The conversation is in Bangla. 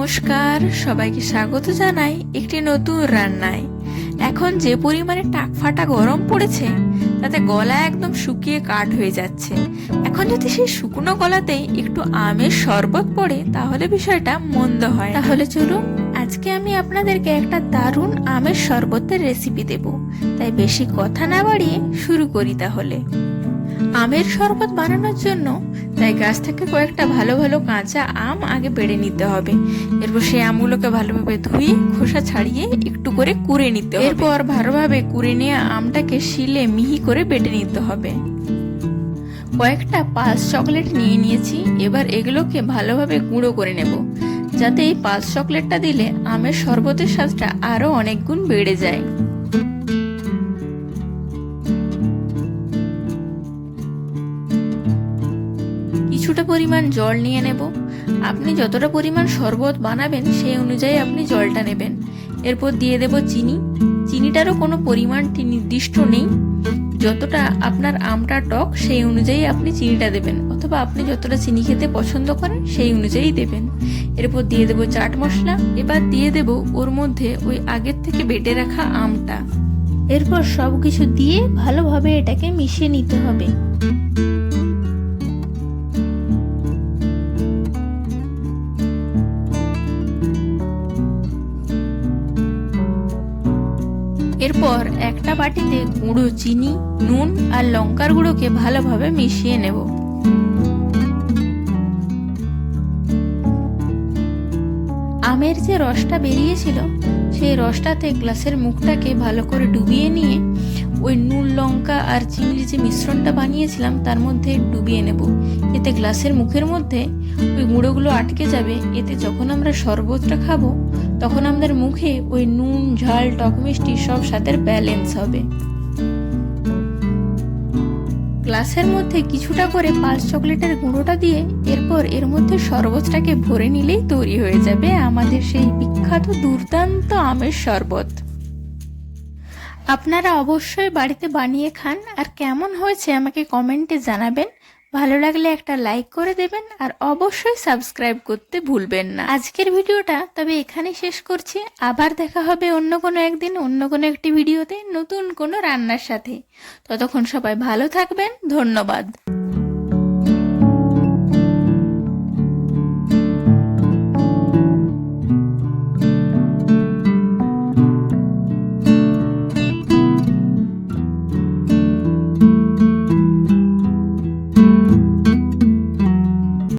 নমস্কার, সবাইকে স্বাগত জানাই একটি নতুন রান্নায়। এখন যে পরিমাণে টাকফাটা গরম পড়েছে তাতে গলা একদম শুকিয়ে কাঠ হয়ে যাচ্ছে। এখন যদি সেই শুকনো গলাতেই একটু আমের শরবত পড়ে তাহলে বিষয়টা মন্দ হয়। তাহলে চলুন আজকে আমি আপনাদেরকে একটা দারুণ আমের শরবতের রেসিপি দেব। তাই বেশি কথা না বাড়িয়ে শুরু করি তাহলে। আমের শরবত বানানোর জন্য তাই গাছ থেকে কয়েকটা ভালো ভালো কাঁচা আম আগে পেড়ে নিতে হবে। এরপর সেই আমগুলোকে ভালোভাবে ধুয়ে খোসা ছাড়িয়ে একটু করে কুড়ে নিতে হবে। এরপর ভালোভাবে কুড়ে নেওয়া আমটাকে শিলে মিহি করে বেটে নিতে হবে। কয়েকটা পালস চকলেট নিয়ে নিয়েছি। এবার এগুলোকে ভালোভাবে গুঁড়ো করে নেব, যাতে এই পালস চকলেটটা দিলে আমের শরবতের স্বাদটা আরো অনেক গুণ বেড়ে যায়। কিছুটা পরিমাণ জল নিয়ে নেব। আপনি যতটা পরিমাণ শরবত বানাবেন সেই অনুযায়ী আপনি জলটা নেবেন। এরপর দিয়ে দেব চিনি। চিনিটারও কোনো পরিমাণটি নির্দিষ্ট নেই, যতটা আপনার আমটা টক সেই অনুযায়ী আপনি চিনিটা দেবেন, অথবা আপনি যতটা চিনি খেতে পছন্দ করেন সেই অনুযায়ী দেবেন। এরপর দিয়ে দেব চাট মশলা। এবার দিয়ে দেব ওর মধ্যে ওই আগের থেকে বেটে রাখা আমটা। এরপর সব কিছু দিয়ে ভালোভাবে এটাকে মিশিয়ে নিতে হবে। এরপর একটা বাটিতে গুঁড়ো চিনি, নুন আর লঙ্কার গুঁড়োকে ভালোভাবে মিশিয়ে নেব। আমের যে রসটা বেরিয়েছিল সেই রসটাতে গ্লাসের মুখটাকে ভালো করে ডুবিয়ে নিয়ে ওই নুন, লঙ্কা আর চিনির যে মিশ্রণটা বানিয়েছিলাম তার মধ্যে ডুবিয়ে নেব। এতে গ্লাসের মুখের মধ্যে ওই গুঁড়োগুলো আটকে যাবে। এতে যখন আমরা শরবতটা খাবো তখন আমাদের মুখে ওই নুন, ঝাল, টক, মিষ্টি সব স্বাদের ব্যালেন্স হবে। গ্লাসের মধ্যে কিছুটা করে পালস চকলেটের গুঁড়োটা দিয়ে এরপর এর মধ্যে শরবতটাকে ভরে নিলেই তৈরি হয়ে যাবে আমাদের সেই বিখ্যাত দুর্দান্ত আমের শরবত। আপনারা অবশ্যই বাড়িতে বানিয়ে খান, আর কেমন হয়েছে আমাকে কমেন্টে জানাবেন। ভালো লাগলে একটা লাইক করে দেবেন, আর অবশ্যই সাবস্ক্রাইব করতে ভুলবেন না। আজকের ভিডিওটা তবে এখানেই শেষ করছি। আবার দেখা হবে অন্য কোনো একদিন, অন্য কোনো একটি ভিডিওতে নতুন কোনো রান্নার সাথে। ততক্ষণ সবাই ভালো থাকবেন। ধন্যবাদ।